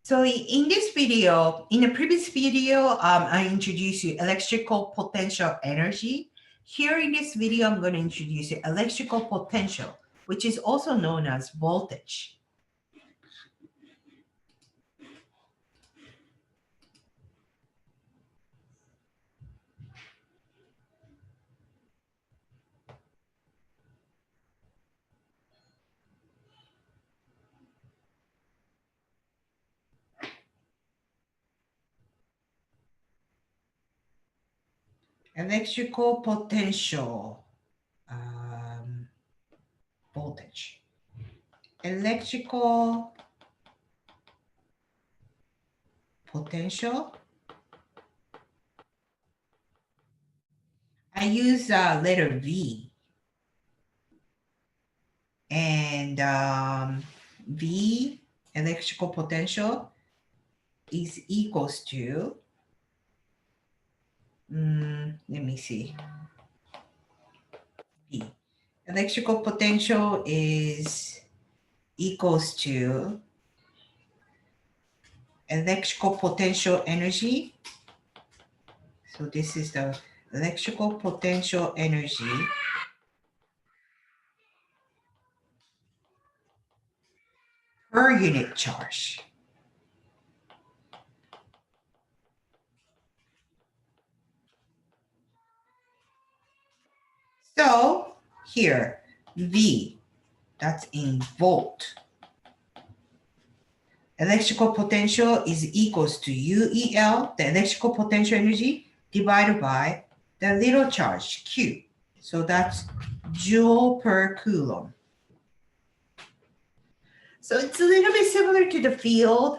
So in this video, in the previous video, I introduced you electrical potential energy. Here in this video, I'm going to introduce you electrical potential, which is also known as voltage. Electrical potential, voltage. Electrical potential. I use letter V. And V, electrical potential, is equals to, let me see. V, electrical potential is equals to electrical potential energy. So this is the electrical potential energy per unit charge. So here, V, that's in volt. Electrical potential is equals to UEL, the electrical potential energy, divided by the little charge, Q. So that's joule per coulomb. So it's a little bit similar to the field.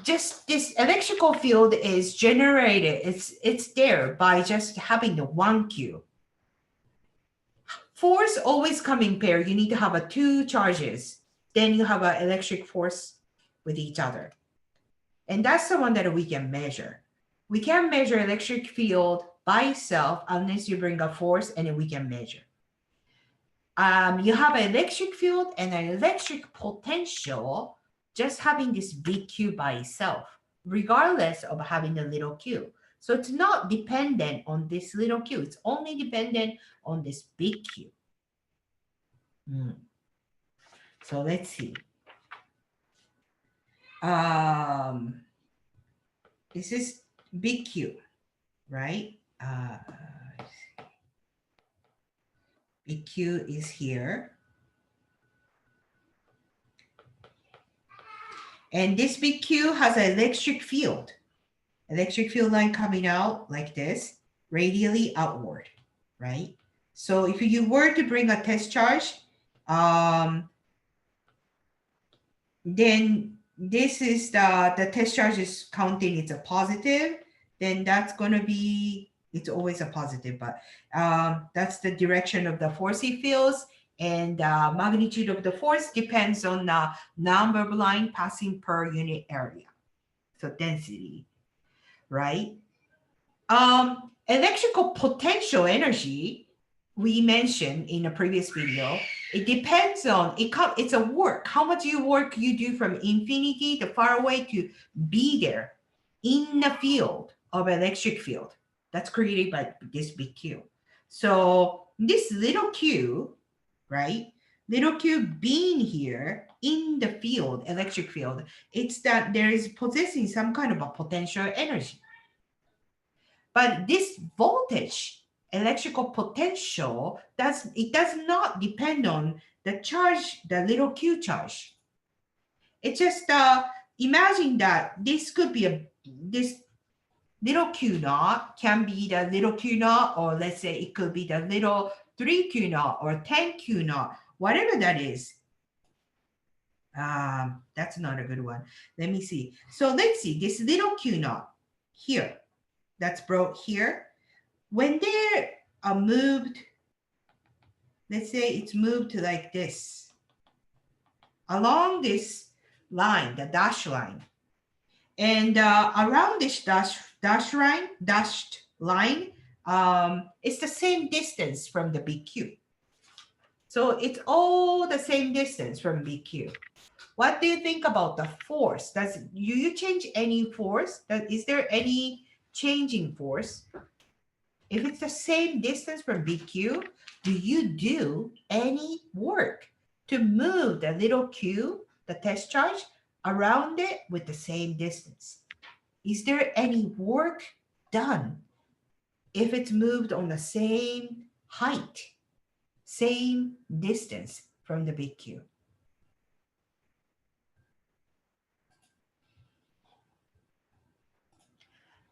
Just this electrical field is generated, it's there by just having the one Q. Force always come in pair. You need to have two charges. Then you have an electric force with each other. And that's the one that we can measure. We can't measure electric field by itself unless you bring a force, and then we can measure. You have an electric field and an electric potential just having this big Q by itself, regardless of having the little q. So it's not dependent on this little q. It's only dependent on this big Q. So let's see. This is big Q, right? Big Q is here. And this big Q has an electric field line coming out like this, radially outward, right? So if you were to bring a test charge, then this is the test charge is counting, it's a positive, then that's going to be, it's always a positive, but that's the direction of the force fields, and magnitude of the force depends on the number of line passing per unit area. So density, right? Electrical potential energy, we mentioned in a previous video, it depends on, it's a work, how much work you do from infinity to far away to be there in the field of electric field that's created by this big Q. So this little q, right? Little q being here in the field, electric field, it's that there is possessing some kind of a potential energy. But this voltage, electrical potential, it does not depend on the charge, the little q charge. It's just imagine that this could be this little q naught can be the little q naught, or let's say it could be the little 3q naught or 10q naught, whatever that is. That's not a good one. Let me see. So let's see this little q naught here. That's brought here. When they're moved, let's say it's moved to like this, along this line, the dash line, and around this dashed line, it's the same distance from the big Q. So it's all the same distance from big Q. What do you think about the force? Do you change any force? Is there any changing force? If it's the same distance from BQ, do you do any work to move the little q, the test charge, around it with the same distance? Is there any work done if it's moved on the same height, same distance from the BQ?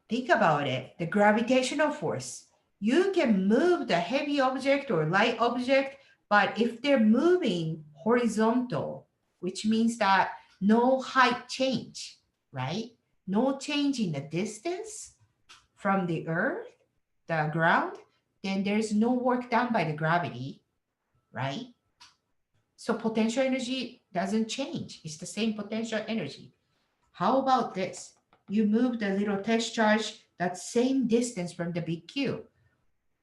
Think about it, the gravitational force. You can move the heavy object or light object, but if they're moving horizontal, which means that no height change, right? No change in the distance from the earth, the ground, then there's no work done by the gravity, right? So potential energy doesn't change. It's the same potential energy. How about this? You move the little test charge that same distance from the big Q.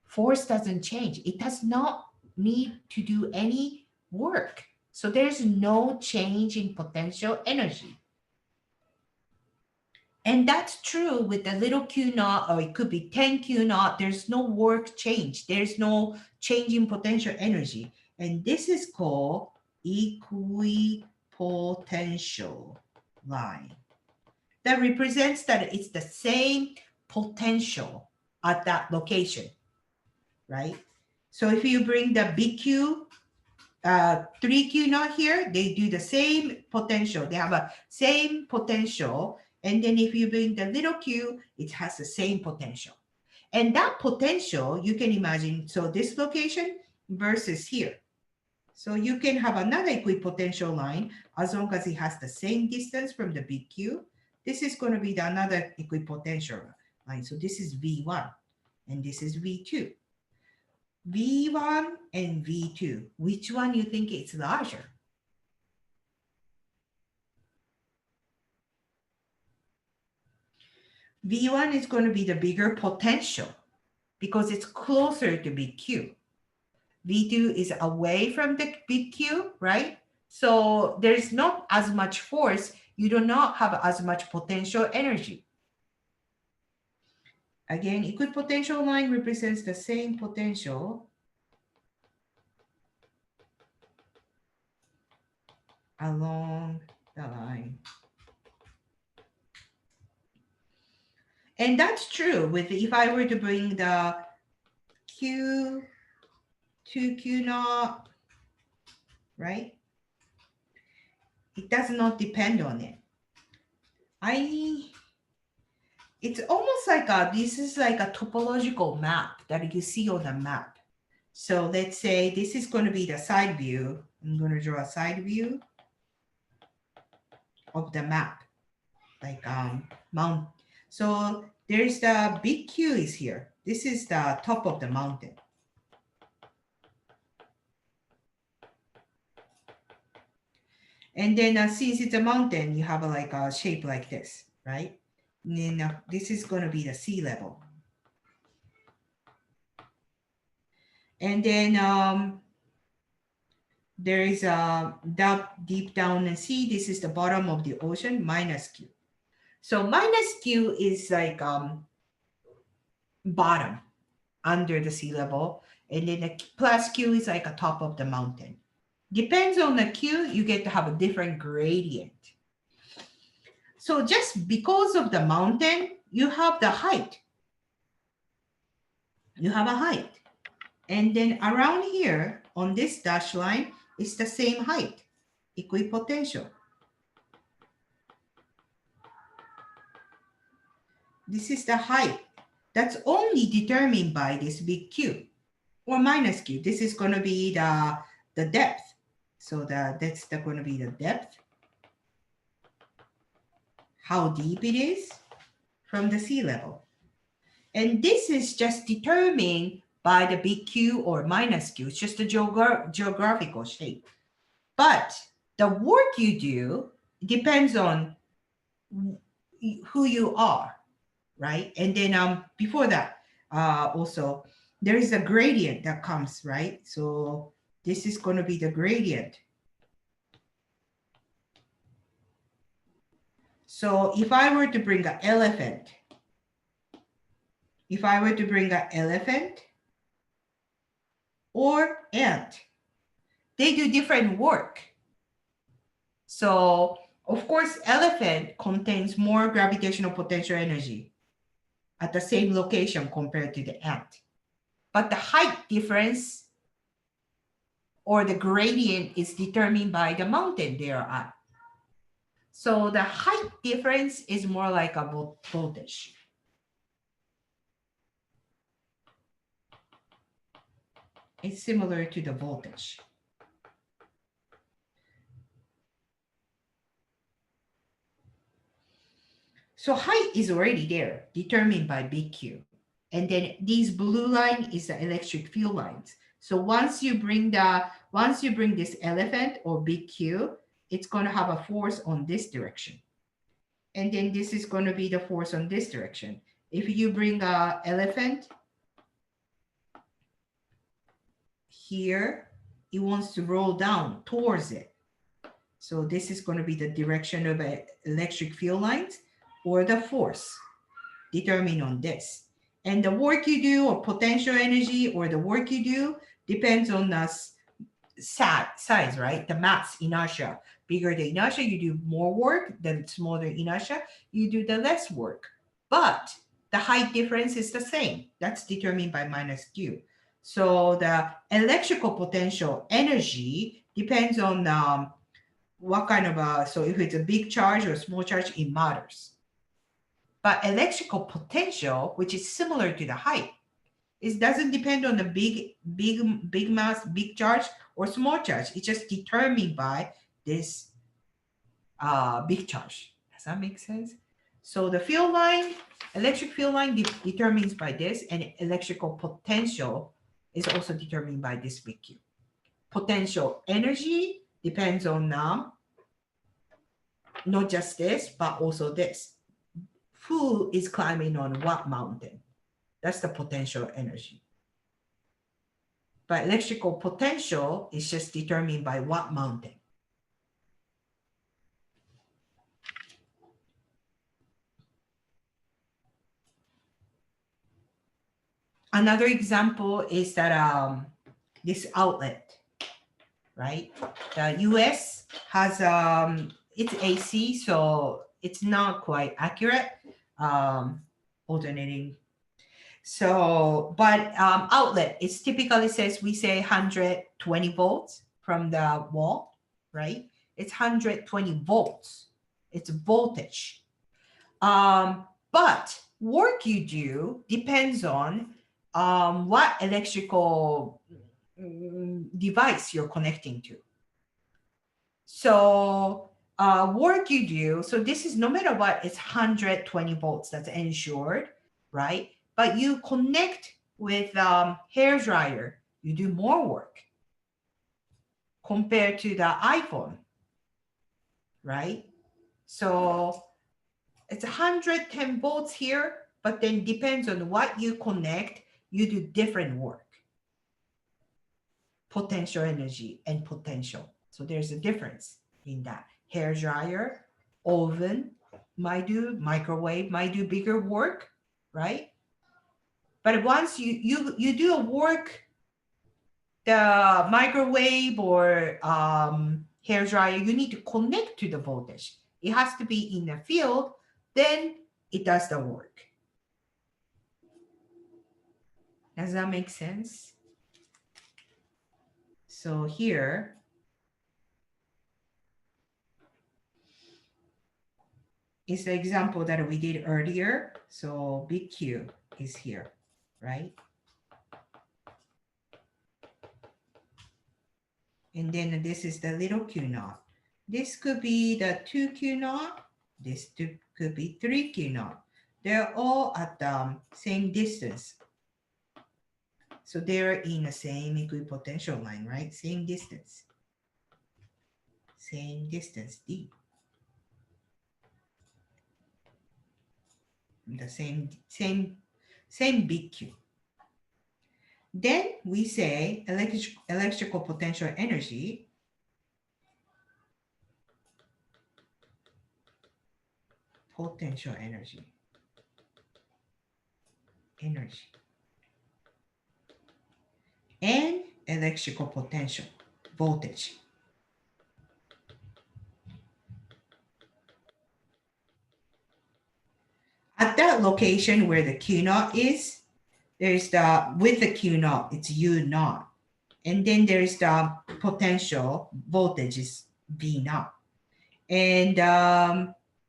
Force doesn't change. It does not need to do any work. So there's no change in potential energy. And that's true with the little q naught, or it could be 10 q naught. There's no work change. There's no change in potential energy. And this is called equipotential line. That represents that it's the same potential at that location, right? So if you bring the big Q, 3Q naught here, they do the same potential. They have a same potential. And then if you bring the little q, it has the same potential. And that potential, you can imagine, so this location versus here. So you can have another equipotential line as long as it has the same distance from the big Q. This is going to be another equipotential line. So this is V1 and this is V2. V1 and V2, which one you think is larger? V1 is going to be the bigger potential because it's closer to big Q. V2 is away from the big Q, right? So there's not as much force. You do not have as much potential energy. Again, equipotential line represents the same potential along the line. And that's true with if I were to bring the Q to Q naught, right? It does not depend on it. It's almost like this is like a topological map that you see on the map. So let's say this is going to be the side view. I'm going to draw a side view of the map, like mount. So there's the big Q is here. This is the top of the mountain. And then since it's a mountain, you have like a shape like this, right? And then this is going to be the sea level. And then there is a deep down in sea. This is the bottom of the ocean, minus Q. So minus Q is like bottom under the sea level. And then the plus Q is like a top of the mountain. Depends on the Q, you get to have a different gradient. So just because of the mountain, you have the height. You have a height. And then around here on this dashed line, it's the same height, equipotential. This is the height. That's only determined by this big Q or minus Q. This is going to be the depth. So that's going to be the depth. How deep it is from the sea level. And this is just determined by the big Q or minus Q. It's just a geographical shape. But the work you do depends on who you are, right? And then before that, also, there is a gradient that comes, right? So this is going to be the gradient. So if I were to bring an elephant, or ant, they do different work. So of course, elephant contains more gravitational potential energy at the same location compared to the ant. But the height difference or the gradient is determined by the mountain they are at. So the height difference is more like a voltage. It's similar to the voltage. So height is already there, determined by big Q. And then these blue line is the electric field lines. So once you bring this elephant or big Q, it's going to have a force on this direction. And then this is going to be the force on this direction. If you bring a elephant here, it wants to roll down towards it. So this is going to be the direction of electric field lines or the force determined on this. And the work you do or potential energy or the work you do depends on the size, right? The mass inertia. Bigger the inertia, you do more work. The smaller inertia, you do the less work. But the height difference is the same. That's determined by minus Q. So the electrical potential energy depends on what kind of so if it's a big charge or a small charge, it matters. But electrical potential, which is similar to the height, it doesn't depend on the big mass, big charge or small charge. It's just determined by this big charge. Does that make sense? So the field line, electric field line determines by this, and electrical potential is also determined by this big Q. Potential energy depends on not just this, but also this. Who is climbing on what mountain? That's the potential energy. But electrical potential is just determined by what mountain. Another example is that this outlet, right? The US has it's AC, so it's not quite accurate. Alternating. So, but outlet, it typically says, we say 120 volts from the wall, right? It's 120 volts. It's voltage. But work you do depends on what electrical device you're connecting to. So work you do, so this is no matter what, it's 120 volts, that's ensured, right? But you connect with hair dryer, you do more work compared to the iPhone, right? So it's 110 volts here, but then depends on what you connect, you do different work. Potential energy and potential. So there's a difference in that. Hair dryer, oven might do, microwave might do bigger work, right? But once you do a work, the microwave or hair dryer, you need to connect to the voltage. It has to be in the field, then it does the work. Does that make sense? So here, is the example that we did earlier. So big Q is here, right? And then this is the little Q naught. This could be the 2Q naught. This could be 3Q naught. They're all at the same distance. So they're in the same equipotential line, right? Same distance. Same distance, D. The same big Q. Then we say electrical potential energy potential energy. And electrical potential, voltage. At that location where the Q naught is, there's the, with the Q naught, it's U naught. And then there's the potential voltage is V naught. And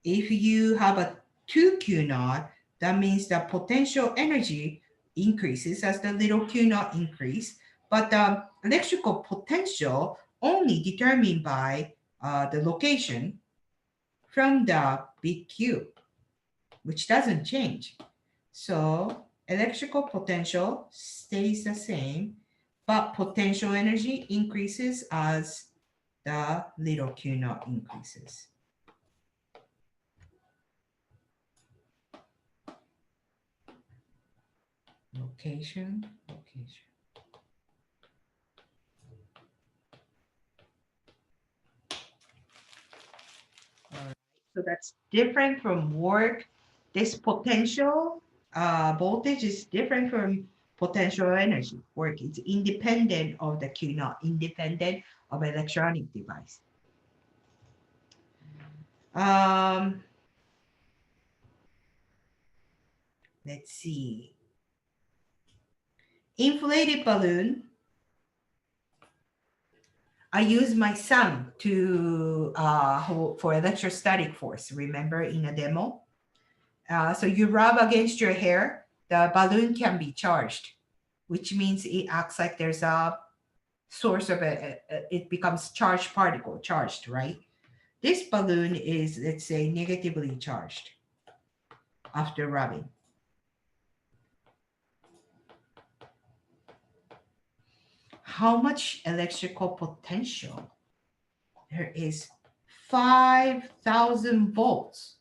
if you have a 2Q naught, that means the potential energy increases as the little Q naught increase, but the electrical potential only determined by the location from the big Q, which doesn't change. So electrical potential stays the same, but potential energy increases as the little Q naught increases. Location. All right. So that's different from work. This potential voltage is different from potential energy. Work is independent of the Q naught, independent of electronic device. Let's see. Inflated balloon. I use my son to for electrostatic force. Remember in a demo? So you rub against your hair, the balloon can be charged, which means it acts like there's a source of it becomes charged particle, charged, right? This balloon is, let's say, negatively charged after rubbing. How much electrical potential? There is 5,000 volts.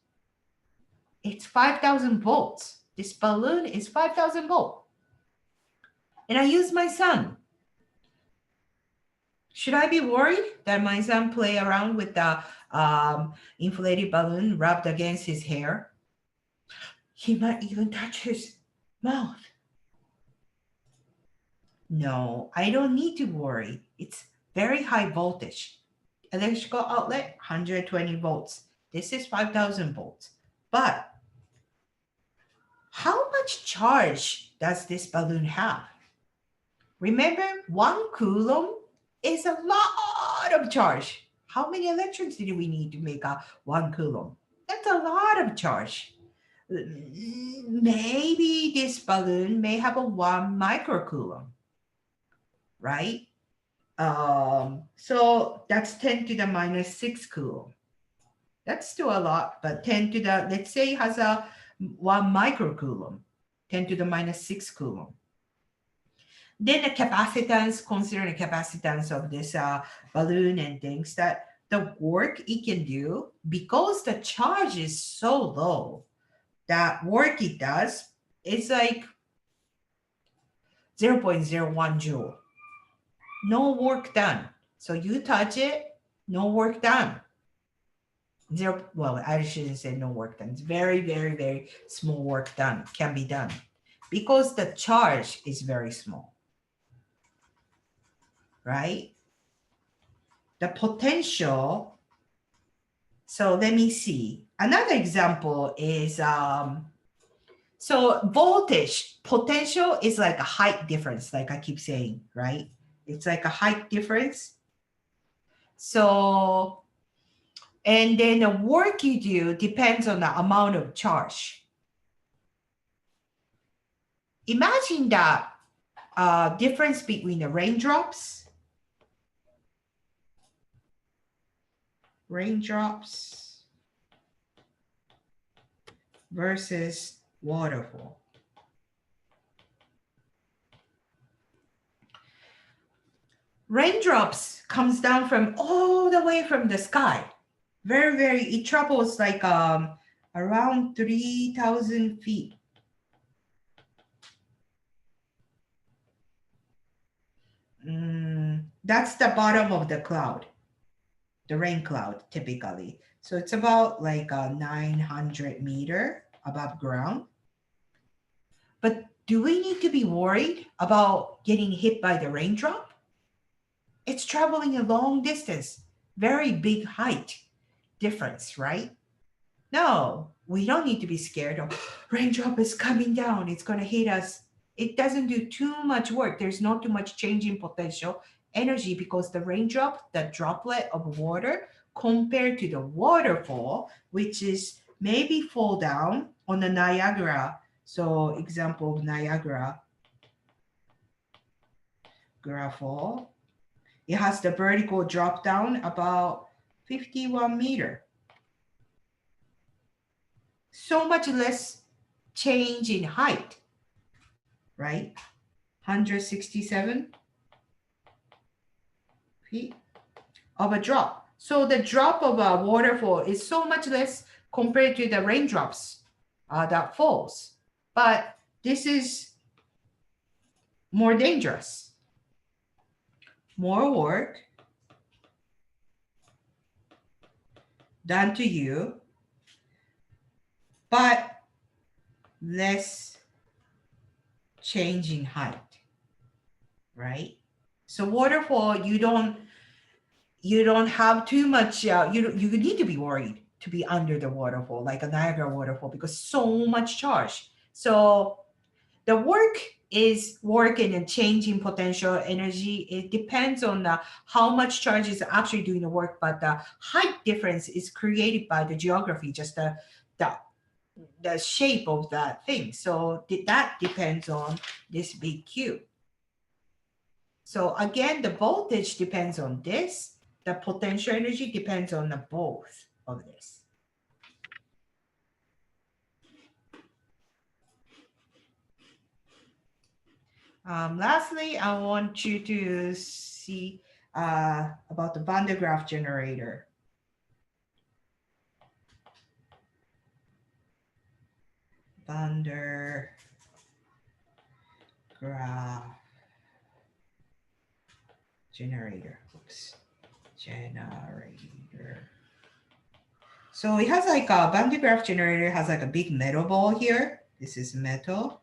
It's 5,000 volts. This balloon is 5,000 volts. And I use my son. Should I be worried that my son play around with the inflated balloon rubbed against his hair? He might even touch his mouth. No, I don't need to worry. It's very high voltage. Electrical outlet, 120 volts. This is 5,000 volts. But how much charge does this balloon have? Remember, 1 coulomb is a lot of charge. How many electrons did we need to make a 1 coulomb? That's a lot of charge. Maybe this balloon may have a 1 microcoulomb, right? So that's 10 to the minus 6 coulomb. That's still a lot, but 10 to the, let's say it has a 1 microcoulomb, 10 to the minus 6 coulomb. Then the capacitance, consider the capacitance of this balloon and things, that the work it can do, because the charge is so low, that work it does is like 0.01 joule. No work done. So you touch it, no work done. Well, I shouldn't say no work done. It's very, very, very small work done, can be done, because the charge is very small, right? The potential, so let me see. Another example is, so voltage, potential is like a height difference, like I keep saying, right? It's like a height difference. So, and then the work you do depends on the amount of charge. Imagine that difference between the raindrops versus waterfall. Raindrops comes down from all the way from the sky. Very, very, it travels like around 3,000 feet. That's the bottom of the cloud. the rain cloud typically. So it's about like a 900 meter above ground. But do we need to be worried about getting hit by the raindrop? It's traveling a long distance, very big height difference, right? No, we don't need to be scared of raindrop is coming down, it's going to hit us. It doesn't do too much work. There's not too much change in potential energy because the raindrop, the droplet of water, compared to the waterfall, which is maybe fall down on the Niagara. So example of Niagara Fall, it has the vertical drop down about 51 meter. So much less change in height, right? 167 feet of a drop. So the drop of a waterfall is so much less compared to the raindrops that falls. But this is more dangerous. More work done to you, but less change in height, right? So waterfall, you don't have too much. You need to be worried to be under the waterfall, like a Niagara waterfall, because so much charge. So the work is work and a change in potential energy. It depends on how much charge is actually doing the work, but the height difference is created by the geography, just the the shape of that thing. So that depends on this big cube. So again, the voltage depends on this. The potential energy depends on the both of this. Lastly, I want you to see about the Van de Graaff generator. Van der Graaff generator. Oops. Generator. So it has like a Van de Graaff generator has like a big metal ball here. This is metal.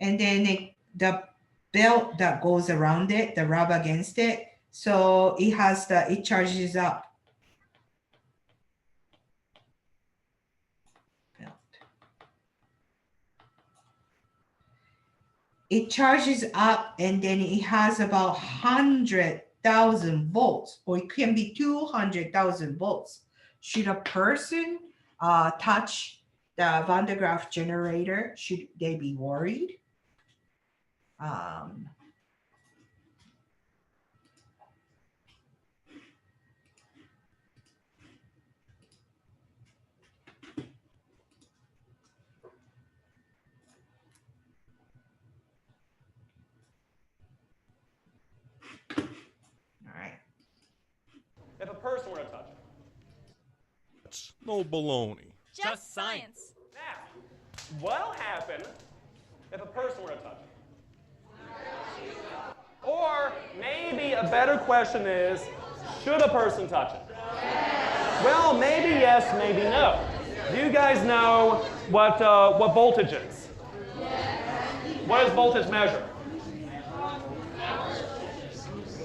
And then the belt that goes around it, the rub against it. So it has it charges up. Belt. It charges up and then it has about 100,000 volts, or it can be 200,000 volts. Should a person touch the Van de Graaff generator? Should they be worried? All right. If a person were to touch it. It's no baloney. Just science. Now, what'll happen if a person were to touch it? Or maybe a better question is, should a person touch it? Well, maybe yes, maybe no. Do you guys know what voltage is? What does voltage measure?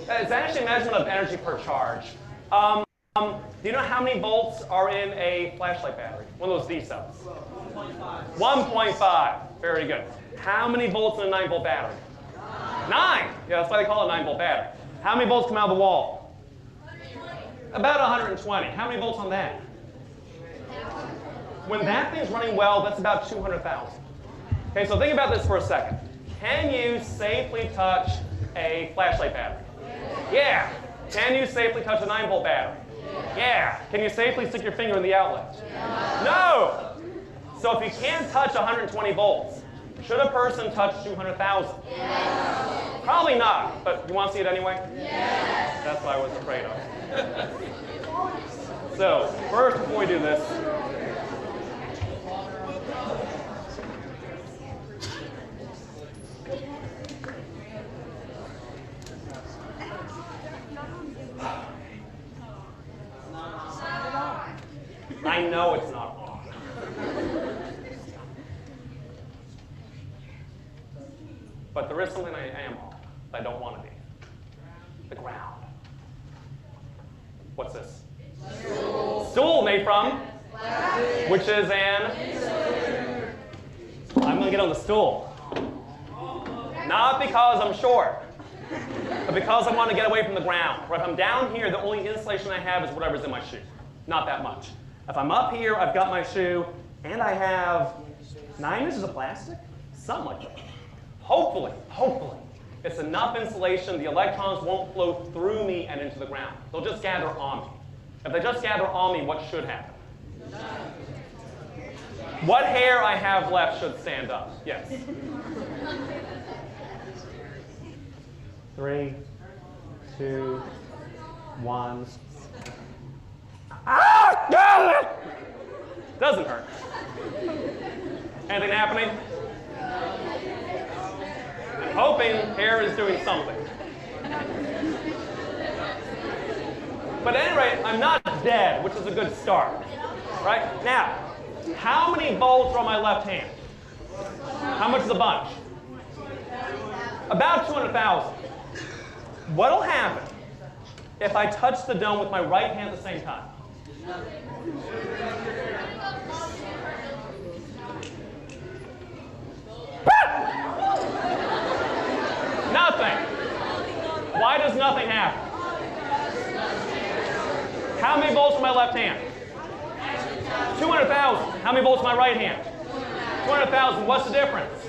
It's actually a measurement of energy per charge. Do you know how many volts are in a flashlight battery? One of those D cells? 1.5. Very good. How many volts in a 9-volt battery? 9. Yeah, that's why they call it a 9-volt battery. How many volts come out of the wall? 120. About 120. How many volts on that? When that thing's running well, that's about 200,000. Okay, so think about this for a second. Can you safely touch a flashlight battery? Yeah. Can you safely touch a 9-volt battery? Yeah. Can you safely stick your finger in the outlet? No. So if you can't touch 120 volts, should a person touch 200,000? Yes. Probably not, but you want to see it anyway? Yes. That's what I was afraid of. So first, before we do this, I know it's not on. But there is something I am on that I don't want to be. The ground. What's this? Stool. Stool made from? Plastic. Which is an? I'm going to get on the stool. Not because I'm short, but because I want to get away from the ground. Or if I'm down here, the only insulation I have is whatever's in my shoe. Not that much. If I'm up here, I've got my shoe, and I have 9 inches of plastic? Something like that. Hopefully, it's enough insulation the electrons won't flow through me and into the ground. They'll just gather on me. If they just gather on me, what should happen? What hair I have left should stand up. Yes. 3, 2, 1. Ah! Got it! Doesn't hurt. Anything happening? I'm hoping hair is doing something. But at any rate, I'm not dead, which is a good start. Right? Now, how many volts are on my left hand? How much is a bunch? About 200,000. What'll happen if I touch the dome with my right hand at the same time? Nothing. Why does nothing happen? How many volts on my left hand? 200,000. How many volts on my right hand? 200,000. What's the difference?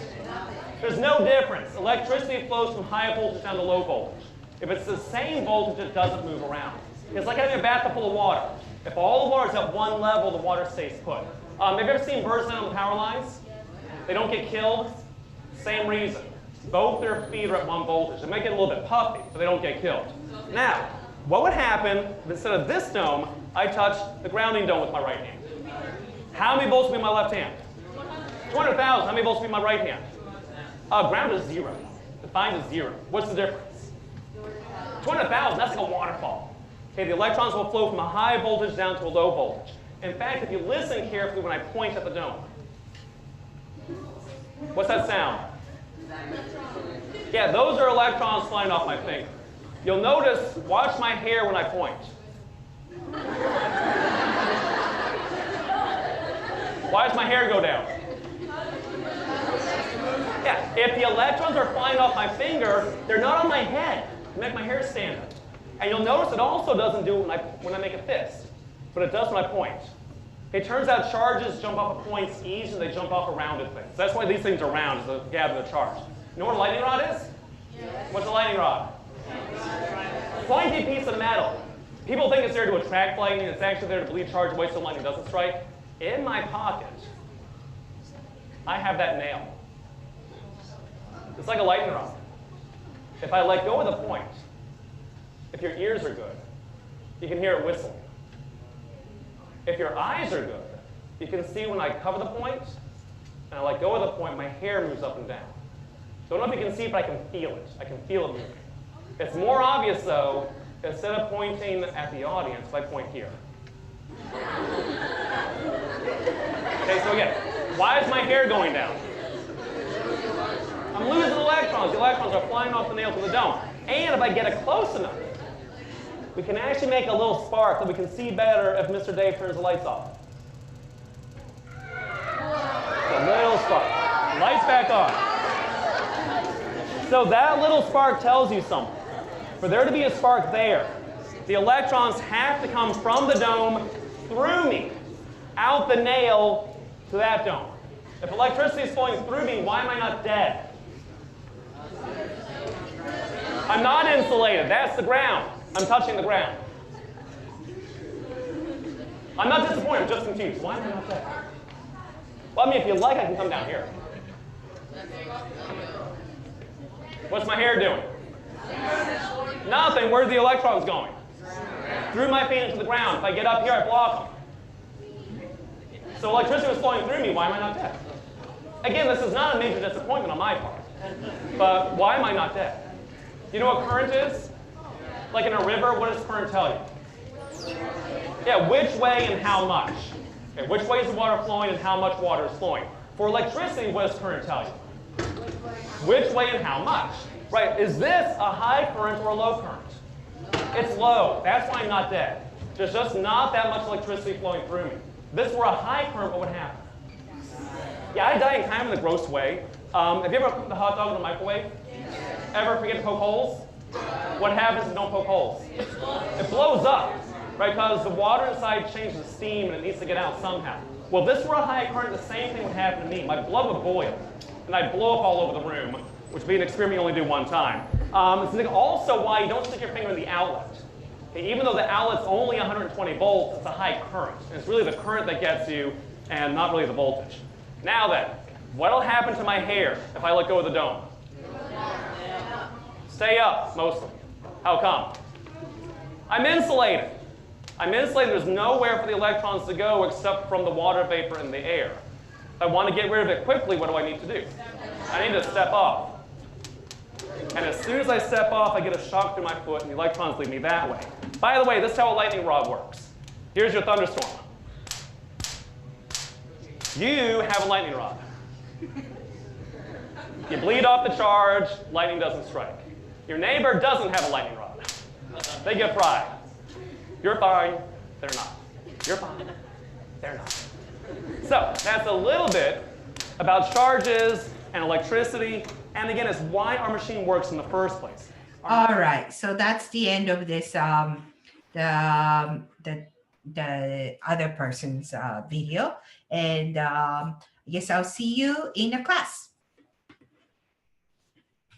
There's no difference. Electricity flows from high voltage down to low voltage. If it's the same voltage, it doesn't move around. It's like having a bathtub full of water. If all the water is at one level, the water stays put. Have you ever seen birds land on the power lines? They don't get killed. Same reason. Both their feet are at one voltage. They might get a little bit puffy, but they don't get killed. Now, what would happen if instead of this dome, I touched the grounding dome with my right hand? How many volts would be in my left hand? 200,000. How many volts would be in my right hand? Ground is 0. Defined as 0. What's the difference? 200,000, that's like a waterfall. Okay, the electrons will flow from a high voltage down to a low voltage. In fact, if you listen carefully when I point at the dome, what's that sound? Yeah, those are electrons flying off my finger. You'll notice, watch my hair when I point. Why does my hair go down? Yeah, if the electrons are flying off my finger, they're not on my head to make my hair stand up. And you'll notice it also doesn't do it when I make a fist, but it does when I point. It turns out charges jump off of points easier than they jump off of rounded things. That's why these things are round, is to gather the charge. You know what a lightning rod is? Yes. What's a lightning rod? Pointy piece of metal. People think it's there to attract lightning. It's actually there to bleed charge away so lightning doesn't strike. In my pocket, I have that nail. It's like a lightning rod. If I let go of the point, if your ears are good, you can hear it whistling. If your eyes are good, you can see when I cover the point, and I let go of the point, my hair moves up and down. Don't know if you can see it, but I can feel it. I can feel it moving. It's more obvious, though, instead of pointing at the audience, if I point here. Okay, so again, why is my hair going down? I'm losing electrons. The electrons are flying off the nail to the dome. And if I get it close enough, we can actually make a little spark that we can see better if Mr. Dave turns the lights off. A little spark. Lights back on. So that little spark tells you something. For there to be a spark there, the electrons have to come from the dome through me, out the nail to that dome. If electricity is flowing through me, why am I not dead? I'm not insulated. That's the ground. I'm touching the ground. I'm not disappointed. I'm just confused. Why am I not dead? Well, I mean, if you like, I can come down here. What's my hair doing? Nothing. Where's the electrons going? Through my feet into the ground. If I get up here, I block them. So electricity was flowing through me. Why am I not dead? Again, this is not a major disappointment on my part. But why am I not dead? You know what current is? Like in a river, what does current tell you? Yeah, which way and how much? Okay, which way is the water flowing and how much water is flowing? For electricity, what does current tell you? Which way and how much? Right, is this a high current or a low current? It's low. That's why I'm not dead. There's just not that much electricity flowing through me. If this were a high current, what would happen? Yeah, I die in kind of in a gross way. Have you ever cooked a hot dog in the microwave? Ever forget to poke holes? What happens if you don't poke holes? It blows up, right? Because the water inside changes to steam and it needs to get out somehow. Well, if this were a high current, the same thing would happen to me. My blood would boil, and I'd blow up all over the room, which would be an experiment you only do one time. It's also why you don't stick your finger in the outlet. Okay, even though the outlet's only 120 volts, it's a high current. And it's really the current that gets you, and not really the voltage. Now then, what'll happen to my hair if I let go of the dome? Stay up, mostly. How come? I'm insulated. I'm insulated. There's nowhere for the electrons to go except from the water vapor in the air. If I want to get rid of it quickly, what do I need to do? I need to step off. And as soon as I step off, I get a shock through my foot, and the electrons lead me that way. By the way, this is how a lightning rod works. Here's your thunderstorm. You have a lightning rod. You bleed off the charge, lightning doesn't strike. Your neighbor doesn't have a lightning rod. They get fried. You're fine, they're not. You're fine, they're not. So that's a little bit about charges and electricity, and again, it's why our machine works in the first place. All right, so that's the end of this, the other person's video. And I guess I'll see you in the class.